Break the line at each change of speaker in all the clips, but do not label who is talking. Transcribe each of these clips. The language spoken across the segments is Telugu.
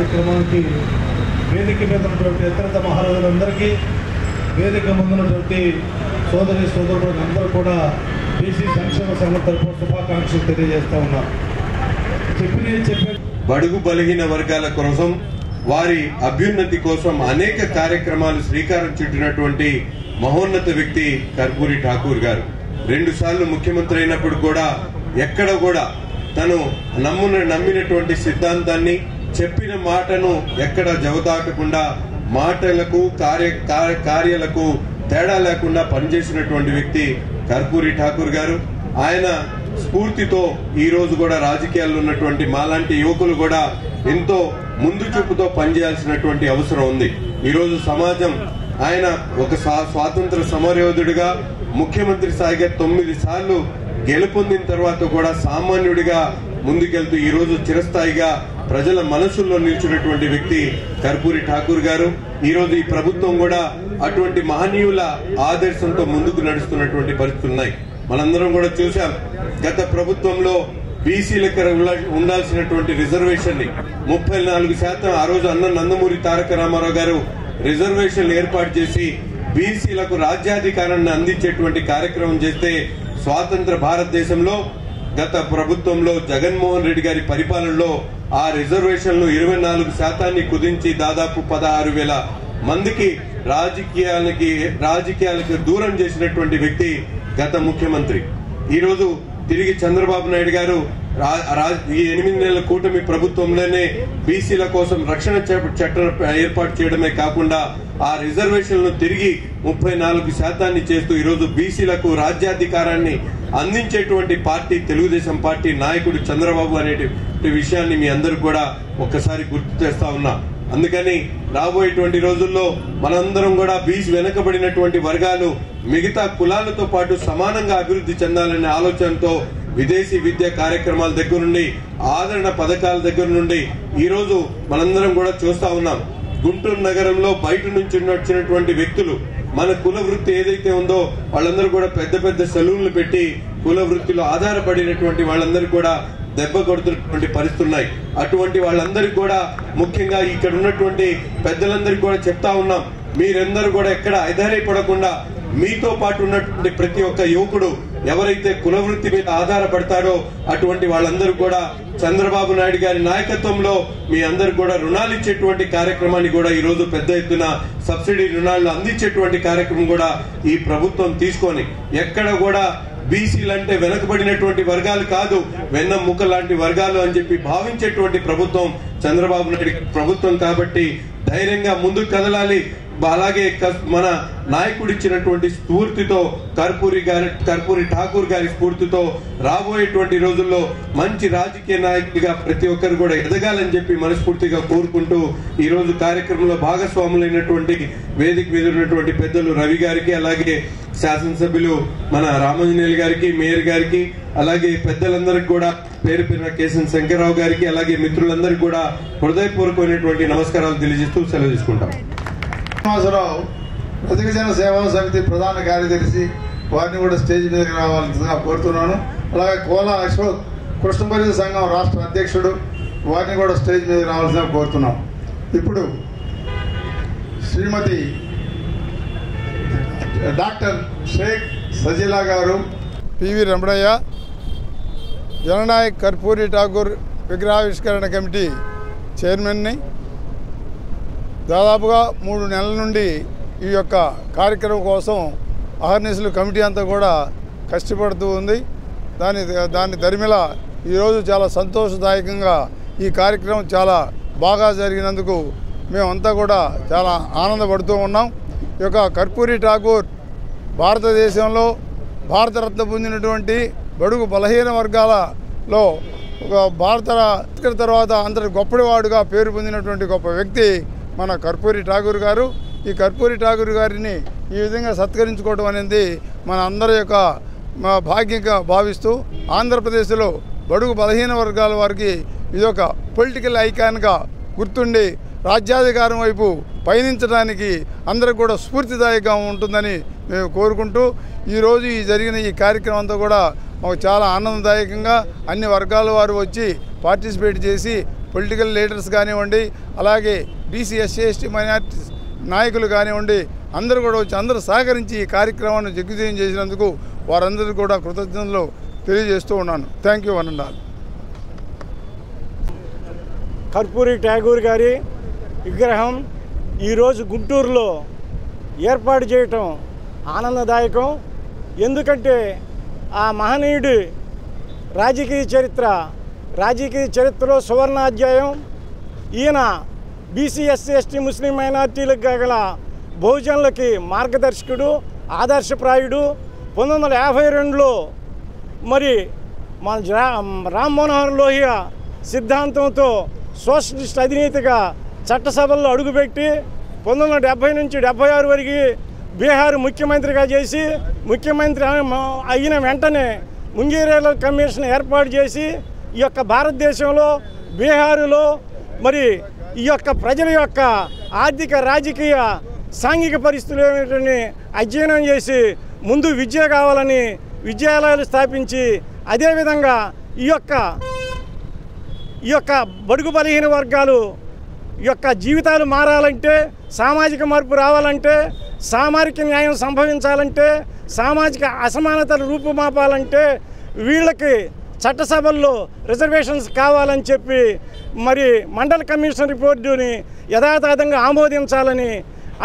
కార్యక్రమానికి వేదిక మీద ఉన్నటువంటి ఇతరత మహారాజులందరికీ వేదిక ముందున్నటువంటి సోదరి సోదరులకు అందరూ కూడా బీసీ సంక్షేమ సంఘం తరఫున శుభాకాంక్షలు తెలియజేస్తా ఉన్నారు.
బడుగు బలహీన వర్గాల కోసం వారి అభ్యున్నతి కోసం అనేక కార్యక్రమాలు శ్రీకారం చుట్టినటువంటి మహోన్నత వ్యక్తి కర్పూరి ఠాకూర్ గారు 2 సార్లు ముఖ్యమంత్రి అయినప్పుడు కూడా ఎక్కడ కూడా తను నమ్మినటువంటి సిద్ధాంతాన్ని చెప్పిన మాటను ఎక్కడ జవదాటకుండా మాటలకు కార్యాలకు తేడా లేకుండా పనిచేసినటువంటి వ్యక్తి కర్పూరి ఠాకూర్ గారు. ఆయన స్ఫూర్తితో ఈ రోజు కూడా రాజకీయాల్లో ఉన్నటువంటి మాలాంటి యువకులు కూడా ఎంతో ముందు చూపుతో పనిచేయాల్సినటువంటి అవసరం ఉంది. ఈ రోజు సమాజం ఆయన ఒక స్వాతంత్ర సమరయోధుడిగా ముఖ్యమంత్రి స్థాయిగా 9 సార్లు గెలుపొందిన తర్వాత కూడా సామాన్యుడిగా ముందుకెళ్తూ ఈ రోజు చిరస్థాయిగా ప్రజల మనసుల్లో నిలిచినటువంటి వ్యక్తి కర్పూరి ఠాకూర్ గారు. ఈ రోజు ఈ ప్రభుత్వం కూడా అటువంటి మహనీయుల ఆదర్శంతో ముందుకు నడుస్తున్నటువంటి పరిస్థితులు ఉన్నాయి. మనందరం కూడా చూసాం, గత ప్రభుత్వంలో బీసీలకు ఉండాల్సినటువంటి రిజర్వేషన్ ని 34% ఆ రోజు అన్న నందమూరి తారక రామారావు గారు రిజర్వేషన్లు ఏర్పాటు చేసి బీసీలకు రాజ్యాధికారాన్ని అందించేటువంటి కార్యక్రమం చేస్తే స్వాతంత్ర భారతదేశంలో గత ప్రభుత్వంలో జగన్మోహన్ రెడ్డి గారి పరిపాలనలో ఆ రిజర్వేషన్లు 24% కుదించి దాదాపు 16,000 మందికి రాజకీయాలకు దూరం చేసినటువంటి వ్యక్తి గత ముఖ్యమంత్రి. ఈ రోజు తిరిగి చంద్రబాబు నాయుడు గారు ఈ 8 నెలల కూటమి ప్రభుత్వంలోనే బీసీల కోసం రక్షణ చట్టం ఏర్పాటు చేయడమే కాకుండా ఆ రిజర్వేషన్లను తిరిగి 34% చేస్తూ ఈరోజు బీసీలకు రాజ్యాధికారాన్ని అందించేటువంటి పార్టీ తెలుగుదేశం పార్టీ నాయకుడు చంద్రబాబు అనేటువంటి విషయాన్ని మీ అందరూ కూడా ఒక్కసారి గుర్తు చేస్తా ఉన్నా. అందుకని రాబోయేటువంటి రోజుల్లో మనందరం కూడా బీసీ వెనుకబడినటువంటి వర్గాలు మిగతా కులాలతో పాటు సమానంగా అభివృద్ధి చెందాలనే ఆలోచనతో విదేశీ విద్యా కార్యక్రమాల దగ్గర నుండి ఆదరణ పథకాల దగ్గర నుండి ఈ రోజు మనందరం కూడా చూస్తా ఉన్నాం. గుంటూరు నగరంలో బయట నుంచి వచ్చినటువంటి వ్యక్తులు మన కుల వృత్తి ఏదైతే ఉందో వాళ్ళందరూ కూడా పెద్ద పెద్ద సెలూన్లు పెట్టి కుల వృత్తిలో ఆధారపడినటువంటి వాళ్ళందరూ కూడా దెబ్బ కొడుతున్నటువంటి పరిస్థితులు ఉన్నాయి. అటువంటి వాళ్ళందరికీ కూడా ముఖ్యంగా ఇక్కడ ఉన్నటువంటి పెద్దలందరికీ కూడా చెప్తా ఉన్నాం, మీరందరూ కూడా ఎక్కడ ఆధారపడకుండా మీతో పాటు ఉన్నటువంటి ప్రతి ఒక్క యువకుడు ఎవరైతే కుల వృత్తి మీద ఆధారపడతారో అటువంటి వాళ్ళందరూ కూడా చంద్రబాబు నాయుడు గారి నాయకత్వంలో మీ అందరు కూడా రుణాలు ఇచ్చేటువంటి కార్యక్రమాన్ని కూడా ఈ రోజు పెద్ద ఎత్తున సబ్సిడీ రుణాలు అందించేటువంటి కార్యక్రమం కూడా ఈ ప్రభుత్వం తీసుకొని ఎక్కడ కూడా బీసీలు అంటే వెనకబడినటువంటి వర్గాలు కాదు, వెన్నెముక లాంటి వర్గాలు అని చెప్పి భావించేటువంటి ప్రభుత్వం చంద్రబాబు నాయుడు ప్రభుత్వం. కాబట్టి ధైర్యంగా ముందుకు కదలాలి. అలాగే మన నాయకుడు ఇచ్చినటువంటి స్ఫూర్తితో కర్పూరి ఠాకూర్ గారి స్ఫూర్తితో రాబోయేటువంటి రోజుల్లో మంచి రాజకీయ నాయకుడిగా ప్రతి ఒక్కరు కూడా ఎదగాలని చెప్పి మనస్ఫూర్తిగా కోరుకుంటూ ఈ రోజు కార్యక్రమంలో భాగస్వాములైనటువంటి వేదిక మీద ఉన్నటువంటి పెద్దలు రవి గారికి, అలాగే శాసనసభ్యులు మన రామాంజనేయులు గారికి, మేయర్ గారికి, అలాగే పెద్దలందరికీ కూడా పేరు పేరున కేసన్ శంకర్రావు గారికి, అలాగే మిత్రులందరికీ కూడా హృదయపూర్వకమైనటువంటి నమస్కారాలు తెలియజేస్తూ సెలవు తీసుకుంటాం.
శ్రీనివాసరావు ప్రతిజన సేవా సమితి ప్రధాన కార్యదర్శి, వారిని కూడా స్టేజ్ మీదకి రావాల్సిందిగా కోరుతున్నాను. అలాగే కోల అశోక్ కృష్ణపల్లి సంఘం రాష్ట్ర అధ్యక్షుడు, వారిని కూడా స్టేజ్ మీదకి రావాల్సిందిగా కోరుతున్నాం. ఇప్పుడు శ్రీమతి డాక్టర్ షేక్ సజీలా గారు,
పివి రమణయ్య, జననాయక్ కర్పూరి ఠాకూర్ విగ్రహావిష్కరణ కమిటీ చైర్మన్ని. దాదాపుగా 3 నెలల నుండి ఈ యొక్క కార్యక్రమం కోసం అహర్నిశలు కమిటీ అంతా కూడా కష్టపడుతూ ఉంది. దాని దరిమిల ఈరోజు చాలా సంతోషదాయకంగా ఈ కార్యక్రమం చాలా బాగా జరిగినందుకు మేమంతా కూడా చాలా ఆనందపడుతూ ఉన్నాం. ఈ యొక్క కర్పూరి ఠాకూర్ భారతదేశంలో భారతరత్న పొందినటువంటి బడుగు బలహీన వర్గాలలో ఒక భారత తర్వాత అంతటి గొప్పవాడుగా పేరు పొందినటువంటి గొప్ప వ్యక్తి మన కర్పూరి ఠాకూర్ గారు. ఈ కర్పూరి ఠాకూర్ గారిని ఈ విధంగా సత్కరించుకోవడం అనేది మన అందరి యొక్క భాగ్యంగా భావిస్తూ ఆంధ్రప్రదేశ్లో బడుగు బలహీన వర్గాల వారికి ఇదొక పొలిటికల్ ఐకాన్గా గుర్తుండి రాజ్యాధికారం వైపు పయనించడానికి అందరికి కూడా స్ఫూర్తిదాయకంగా ఉంటుందని మేము కోరుకుంటూ ఈరోజు జరిగిన ఈ కార్యక్రమం అంతా కూడా మాకు చాలా ఆనందదాయకంగా అన్ని వర్గాల వారు వచ్చి పార్టిసిపేట్ చేసి పొలిటికల్ లీడర్స్ కానివ్వండి, అలాగే బీసీ ఎస్సీ ఎస్టీ మైనారిటీ నాయకులు కానివ్వండి, అందరూ కూడా వచ్చి అందరూ సహకరించి ఈ కార్యక్రమాన్ని దిగ్విజయం చేసినందుకు వారందరికీ కూడా కృతజ్ఞతలు తెలియజేస్తూ ఉన్నాను. Thank you one and all.
Karpoori Thakur గారి విగ్రహం ఈరోజు గుంటూరులో ఏర్పాటు చేయటం ఆనందదాయకం. ఎందుకంటే ఆ మహనీయుడి రాజకీయ చరిత్రలో సువర్ణాధ్యాయం. ఈయన బీసీ ఎస్సీ ఎస్టీ ముస్లిం మైనార్టీలకు గల బహుజనులకి మార్గదర్శకుడు, ఆదర్శప్రాయుడు. 1952లో మరి మన రామ్ మనోహర్ లోహియా సిద్ధాంతంతో సోషలిస్ట్ అధినేతగా చట్టసభల్లో అడుగుపెట్టి 1970 నుంచి 76 వరకు బీహార్ ముఖ్యమంత్రిగా చేసి, ముఖ్యమంత్రి అయిన వెంటనే ముంగేరియల్ కమిషన్ ఏర్పాటు చేసి ఈ యొక్క భారతదేశంలో బీహారులో మరి ఈ యొక్క ప్రజల యొక్క ఆర్థిక, రాజకీయ, సాంఘిక పరిస్థితులు ఏమిటని అధ్యయనం చేసి ముందు విద్య కావాలని విద్యాలయాలు స్థాపించి, అదేవిధంగా ఈ యొక్క బడుగు బలహీన వర్గాలు యొక్క జీవితాలు మారాలంటే, సామాజిక మార్పు రావాలంటే, సామాజిక న్యాయం సంభవించాలంటే, సామాజిక అసమానతలు రూపుమాపాలంటే వీళ్ళకి చట్టసభల్లో రిజర్వేషన్స్ కావాలని చెప్పి మరి మండల కమిషన్ రిపోర్టుని యథాతథంగా ఆమోదించాలని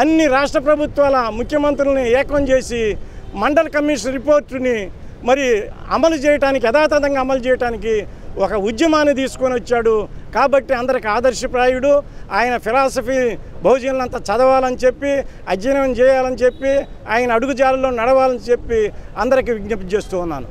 అన్ని రాష్ట్ర ప్రభుత్వాల ముఖ్యమంత్రులని ఏకం చేసి మండల కమిషన్ రిపోర్టుని మరి యథాతథంగా అమలు చేయడానికి ఒక ఉద్యమాన్ని తీసుకొని వచ్చాడు. కాబట్టి అందరికి ఆదర్శప్రాయుడు. ఆయన ఫిలాసఫీ బహుజనులంతా చదవాలని చెప్పి, అధ్యయనం చేయాలని చెప్పి, ఆయన అడుగుజాడల్లో నడవాలని చెప్పి అందరికీ విజ్ఞప్తి చేస్తూ ఉన్నాను.